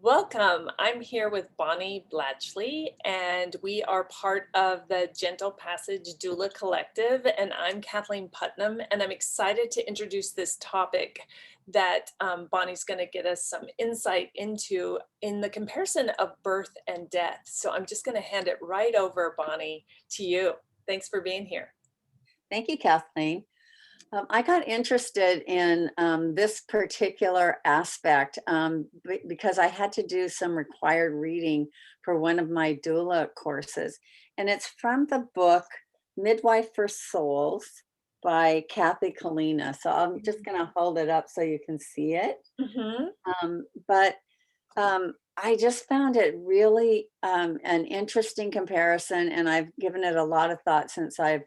Welcome. I'm here with Bonnie Blatchley, and we are part of the Gentle Passage Doula Collective. And I'm Kathleen Putnam, and I'm excited to introduce this topic that Bonnie's going to get us some insight into in the comparison of birth and death. So I'm just going to hand it right over, Bonnie, to you. Thanks for being here. Thank you, Kathleen. I got interested in this particular aspect because I had to do some required reading for one of my doula courses. And it's from the book Midwife for Souls by Kathy Kalina. So I'm just going to hold it up so you can see it. Mhm. But I just found it really an interesting comparison, and I've given it a lot of thought since I've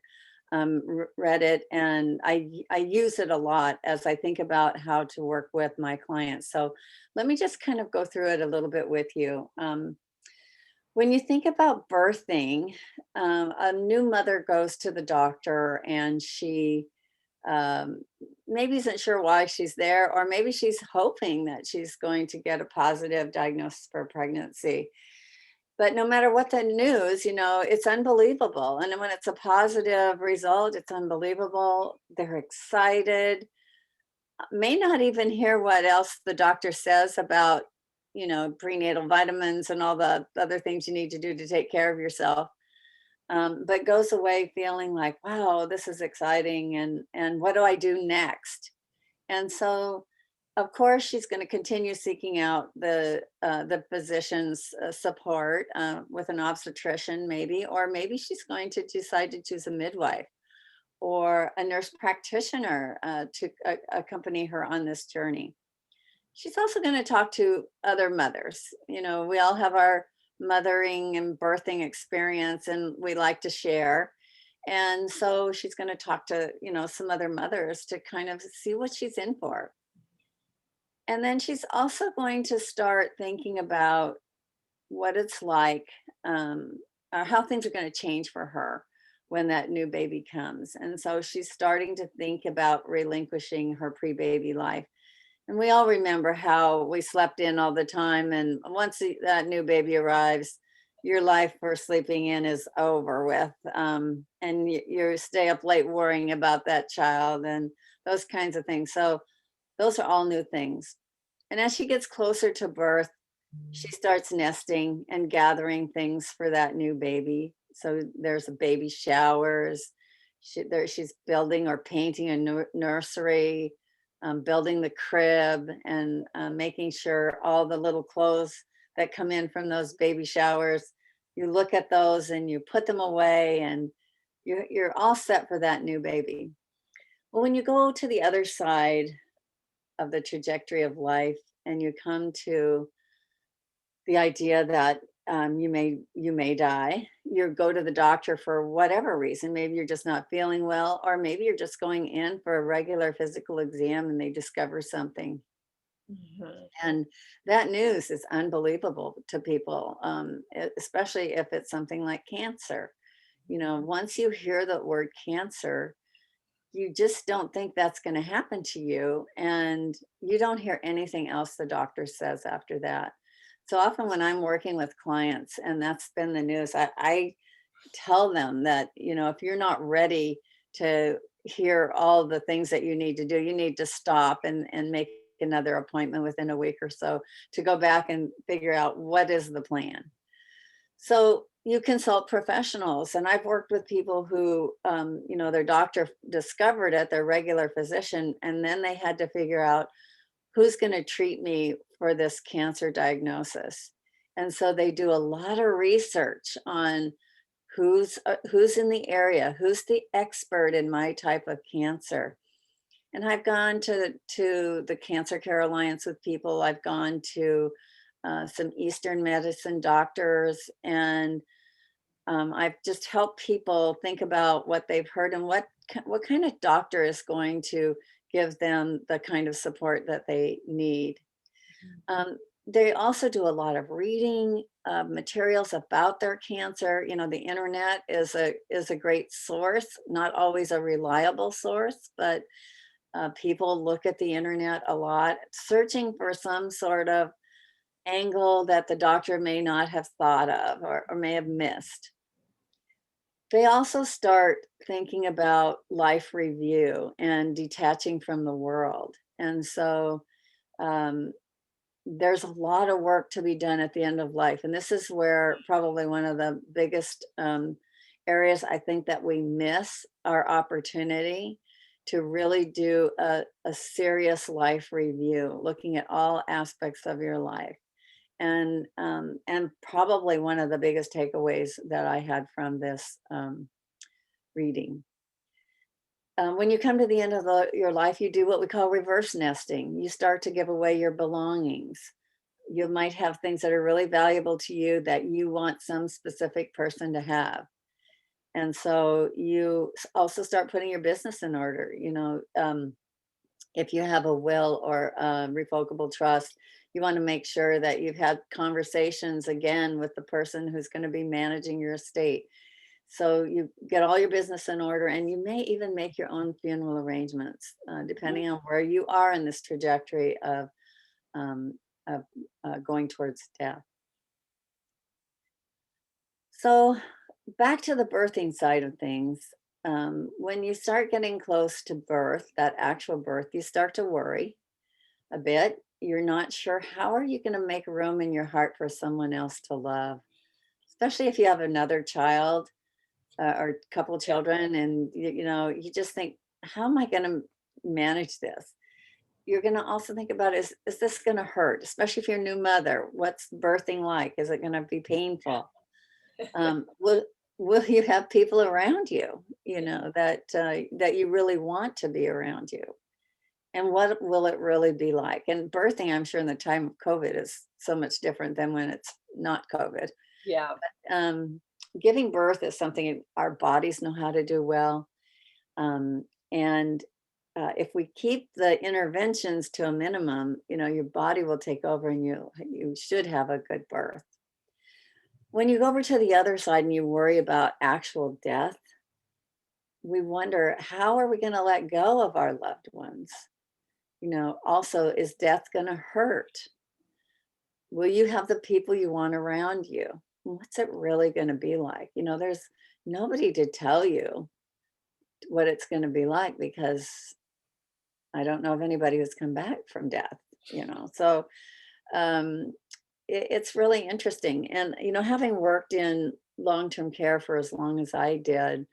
read it, and I use it a lot as I think about how to work with my clients. So let me just kind of go through it a little bit with you. When you think about birthing, a new mother goes to the doctor and she um, maybe isn't sure why she's there, or maybe she's hoping that she's going to get a positive diagnosis for pregnancy. But no matter what the news, it's unbelievable. And then when it's a positive result, it's unbelievable. They're excited, may not even hear what else the doctor says about, prenatal vitamins and all the other things you need to do to take care of yourself. But goes away feeling like, wow, this is exciting, and what do I do next? And so, of course, she's going to continue seeking out the physician's support with an obstetrician, maybe, or maybe she's going to decide to choose a midwife or a nurse practitioner to accompany her on this journey. She's also going to talk to other mothers. We all have our mothering and birthing experience, and we like to share. And so she's going to talk to, some other mothers to kind of see what she's in for. And then she's also going to start thinking about what it's like, or how things are going to change for her when that new baby comes. And so she's starting to think about relinquishing her pre baby life. And we all remember how we slept in all the time. And once that new baby arrives, your life for sleeping in is over with. And you stay up late worrying about that child and those kinds of things. So those are all new things. And as she gets closer to birth, she starts nesting and gathering things for that new baby. So there's a baby showers. She's building or painting a nursery, building the crib, and making sure all the little clothes that come in from those baby showers, you look at those and you put them away, and you're all set for that new baby. Well, when you go to the other side of the trajectory of life and you come to the idea that you may die, you go to the doctor for whatever reason. Maybe you're just not feeling well, or maybe you're just going in for a regular physical exam and they discover something. Mhm. And that news is unbelievable to people, especially if it's something like cancer. Once you hear the word cancer, you just don't think that's going to happen to you. And you don't hear anything else the doctor says after that. So often when I'm working with clients and that's been the news, I tell them that, if you're not ready to hear all the things that you need to do, you need to stop and make another appointment within a week or so to go back and figure out what is the plan. So you consult professionals, and I've worked with people who, their doctor discovered it, their regular physician, and then they had to figure out who's going to treat me for this cancer diagnosis. And so they do a lot of research on who's in the area, who's the expert in my type of cancer. And I've gone to the Cancer Care Alliance with people. I've gone to some Eastern medicine doctors, and I've just helped people think about what they've heard and what kind of doctor is going to give them the kind of support that they need. Um, they also do a lot of reading materials about their cancer. The internet is a great source, not always a reliable source, but people look at the internet a lot, searching for some sort of angle that the doctor may not have thought of or may have missed. They also start thinking about life review and detaching from the world. And so um, there's a lot of work to be done at the end of life. And this is where probably one of the biggest areas I think that we miss our opportunity to really do a serious life review, looking at all aspects of your life. And probably one of the biggest takeaways that I had from this reading. When you come to the end of your life, you do what we call reverse nesting. You start to give away your belongings. You might have things that are really valuable to you that you want some specific person to have. And so you also start putting your business in order. If you have a will or a revocable trust, you want to make sure that you've had conversations again with the person who's going to be managing your estate. So you get all your business in order, and you may even make your own funeral arrangements, Mm. depending on where you are in this trajectory um, of going towards death. So back to the birthing side of things. When you start getting close to birth, that actual birth, you start to worry a bit. You're not sure how are you going to make room in your heart for someone else to love, especially if you have another child or a couple Yeah. children, and you just think, how am I going to manage this? You're going to also think about, is this going to hurt, especially if you're a new mother? What's birthing like? Is it going to be painful? Will you have people around you, that you really want to be around you? And what will it really be like? And birthing, I'm sure in the time of COVID is so much different than when it's not COVID. Yeah. Um, Giving birth is something our bodies know how to do well. And if we keep the interventions to a minimum, your body will take over, and you should have a good birth. When you go over to the other side and you worry about actual death, we wonder, how are we going to let go of our loved ones? Also, is death going to hurt? Will you have the people you want around you? What's it really going to be like? There's nobody to tell you what it's going to be like, because I don't know of anybody who's come back from death. So um, it's really interesting. And, having worked in long term care for as long as I did,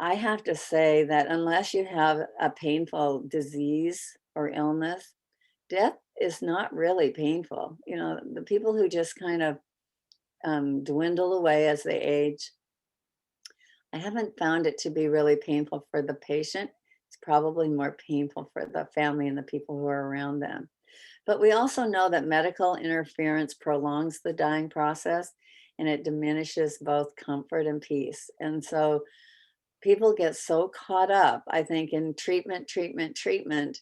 I have to say that unless you have a painful disease or illness, death is not really painful. The people who just kind of dwindle away as they age, I haven't found it to be really painful for the patient. It's probably more painful for the family and the people who are around them. But we also know that medical interference prolongs the dying process, and it diminishes both comfort and peace. And so people get so caught up, I think, in treatment, treatment, treatment,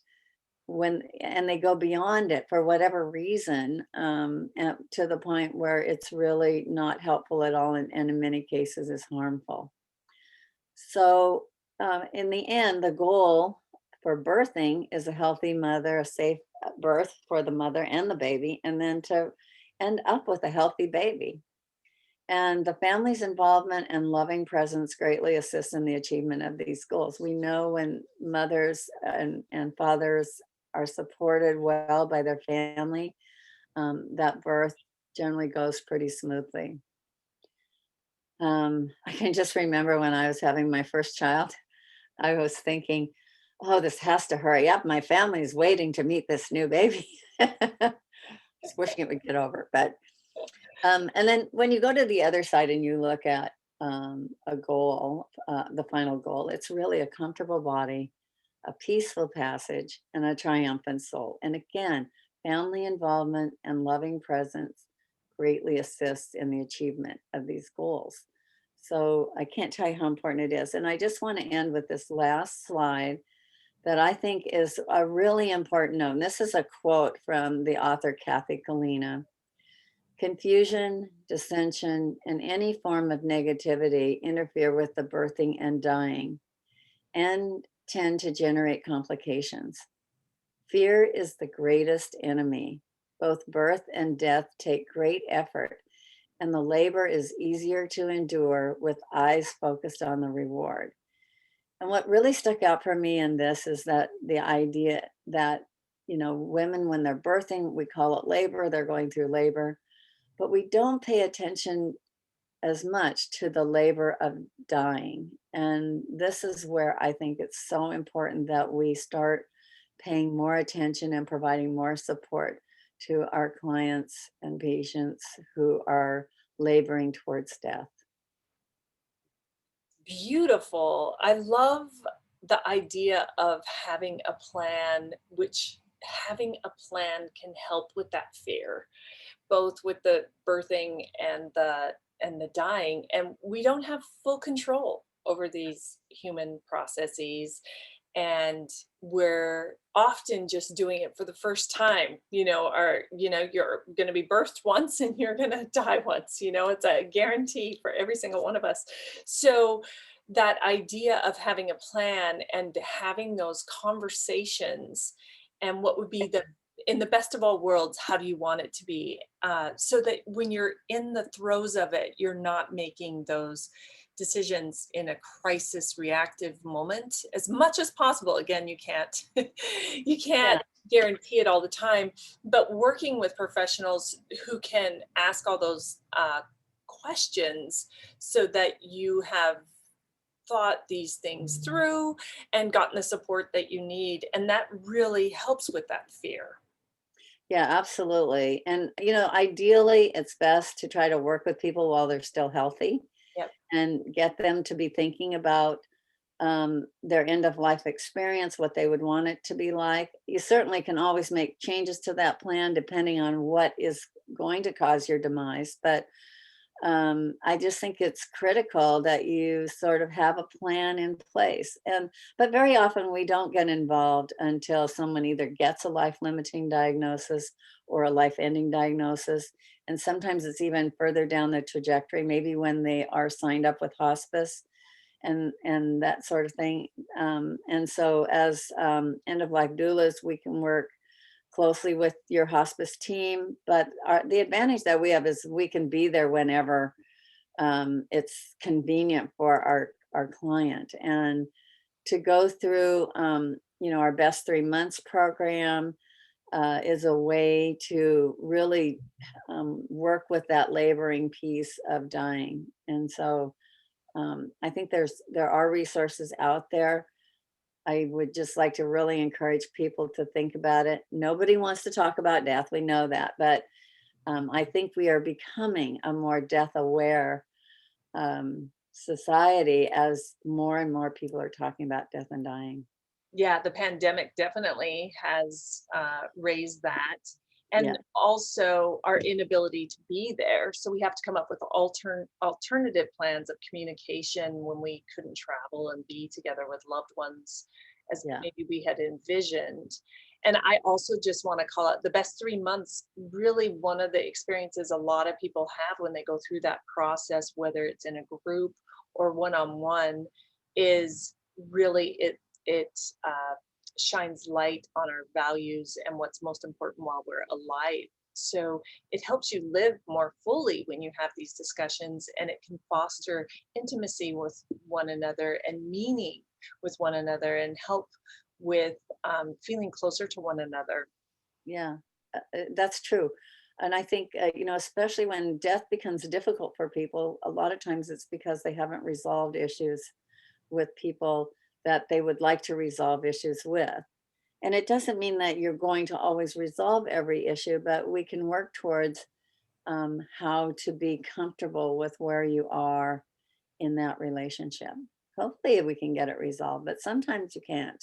and they go beyond it for whatever reason, and to the point where it's really not helpful at all, and in many cases is harmful. So, in the end, the goal for birthing is a healthy mother, a safe birth for the mother and the baby, and then to end up with a healthy baby. And the family's involvement and loving presence greatly assist in the achievement of these goals. We know when mothers and fathers are supported well by their family, that birth generally goes pretty smoothly. I can just remember when I was having my first child, I was thinking, oh, this has to hurry up. My family is waiting to meet this new baby. Just wishing it would get over. And then when you go to the other side and you look at a goal, the final goal, it's really a comfortable body, a peaceful passage, and a triumphant soul. And again, family involvement and loving presence greatly assists in the achievement of these goals. So I can't tell you how important it is. And I just want to end with this last slide that I think is a really important note. And this is a quote from the author Kathy Kalina. Confusion, dissension, and any form of negativity interfere with the birthing and dying and tend to generate complications. Fear is the greatest enemy. Both birth and death take great effort, and the labor is easier to endure with eyes focused on the reward. And what really stuck out for me in this is that the idea that, women, when they're birthing, we call it labor, they're going through labor, but we don't pay attention as much to the labor of dying. And this is where I think it's so important that we start paying more attention and providing more support to our clients and patients who are laboring towards death. Beautiful. I love the idea of having a plan, which having a plan can help with that fear, both with the birthing and the dying. And we don't have full control over these human processes. And we're often just doing it for the first time, or you're going to be birthed once and you're going to die once. It's a guarantee for every single one of us. So that idea of having a plan and having those conversations, and what would be the in the best of all worlds, how do you want it to be, so that when you're in the throes of it, you're not making those decisions in a crisis reactive moment as much as possible. Again, you can't you Yeah. can't guarantee it all the time, but working with professionals who can ask all those questions so that you have thought these things through and gotten the support that you need, and that really helps with that fear. Yeah, absolutely. And, ideally, it's best to try to work with people while they're still healthy Yep. and get them to be thinking about their end of life experience, what they would want it to be like. You certainly can always make changes to that plan depending on what is going to cause your demise. But I just think it's critical that you sort of have a plan in place. But very often we don't get involved until someone either gets a life limiting diagnosis or a life ending diagnosis. And sometimes it's even further down the trajectory, maybe when they are signed up with hospice and that sort of thing. And so as end of life doulas, we can work closely with your hospice team, but the advantage that we have is we can be there whenever it's convenient for our client. And to go through, our best 3 months program is a way to really work with that laboring piece of dying. And so I think there are resources out there. I would just like to really encourage people to think about it. Nobody wants to talk about death, we know that, but I think we are becoming a more death aware society as more and more people are talking about death and dying. Yeah, the pandemic definitely has raised that. Yeah, And also our inability to be there. So we have to come up with alternative plans of communication when we couldn't travel and be together with loved ones as yeah, maybe we had envisioned. And I also just want to call out the best 3 months, really one of the experiences a lot of people have when they go through that process, whether it's in a group or one-on-one, is really it shines light on our values and what's most important while we're alive. So it helps you live more fully when you have these discussions, and it can foster intimacy with one another and meaning with one another and help with feeling closer to one another. yeah. That's true. And I think, especially when death becomes difficult for people, a lot of times it's because they haven't resolved issues with people that they would like to resolve issues with. And it doesn't mean that you're going to always resolve every issue, but we can work towards how to be comfortable with where you are in that relationship. Hopefully, we can get it resolved, but sometimes you can't.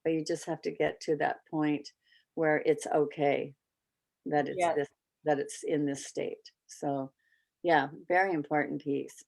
But you just have to get to that point where it's okay that it's Yes. this, that it's in this state. So, yeah, very important piece.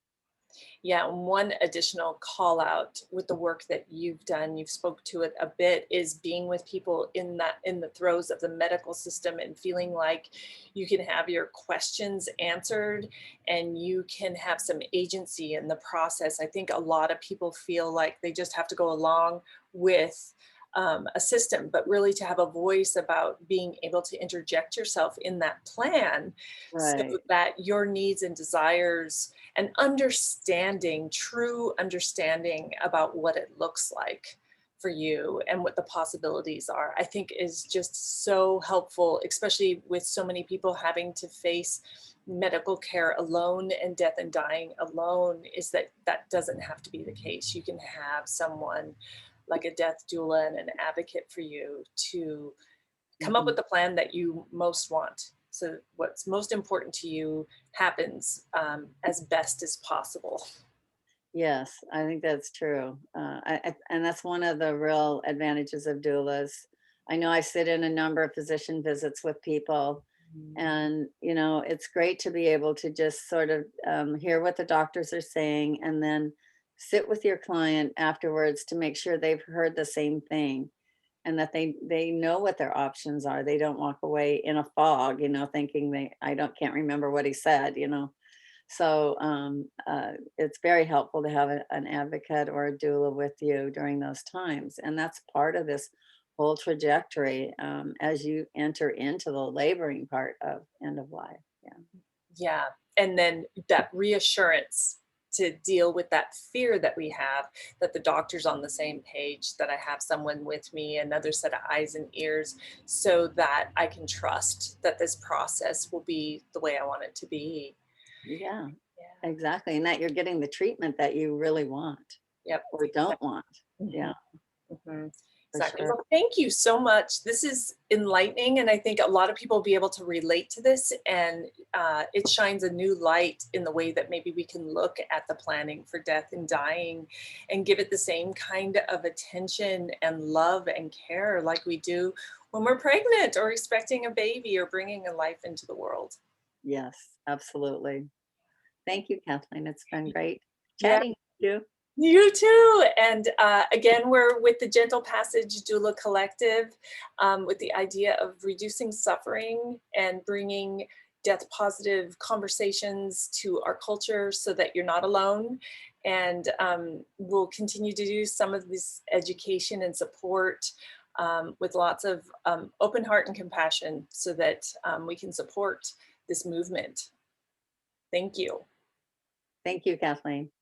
Yeah, and one additional call out with the work that you've done, you've spoke to it a bit, is being with people in the throes of the medical system and feeling like you can have your questions answered and you can have some agency in the process. I think a lot of people feel like they just have to go along with a system, but really to have a voice about being able to interject yourself in that plan so Right. that your needs and desires and understanding, true understanding about what it looks like for you and what the possibilities are, I think is just so helpful, especially with so many people having to face medical care alone and death and dying alone, is that that doesn't have to be the case. You can have someone like a death doula and an advocate for you to come up Mhm. with the plan that you most want. So what's most important to you happens as best as possible. Yes, I think that's true. And that's one of the real advantages of doulas. I know I sit in a number of physician visits with people, and it's great to be able to just sort of hear what the doctors are saying, and then sit with your client afterwards to make sure they've heard the same thing, and that they know what their options are. They don't walk away in a fog, thinking I don't can't remember what he said. So it's very helpful to have an advocate or a doula with you during those times. And that's part of this whole trajectory as you enter into the laboring part of end of life. Yeah. Yeah. And then that reassurance to deal with that fear that we have, that the doctor's on the same page, that I have someone with me, another set of eyes and ears, so that I can trust that this process will be the way I want it to be. Yeah, Yeah. exactly. And that you're getting the treatment that you really want Yep. or don't want. Mhm. Yeah, Mhm. for Exactly. sure. Well, thank you so much. This is enlightening, and I think a lot of people will be able to relate to this, and it shines a new light in the way that maybe we can look at the planning for death and dying and give it the same kind of attention and love and care like we do when we're pregnant or expecting a baby or bringing a life into the world. Yes, absolutely. Thank you, Kathleen. It's been great Yeah. chatting with you. You too. And again, we're with the Gentle Passage Doula Collective with the idea of reducing suffering and bringing death positive conversations to our culture so that you're not alone. And we'll continue to do some of this education and support with lots of open heart and compassion so that we can support this movement. Thank you. Thank you, Kathleen.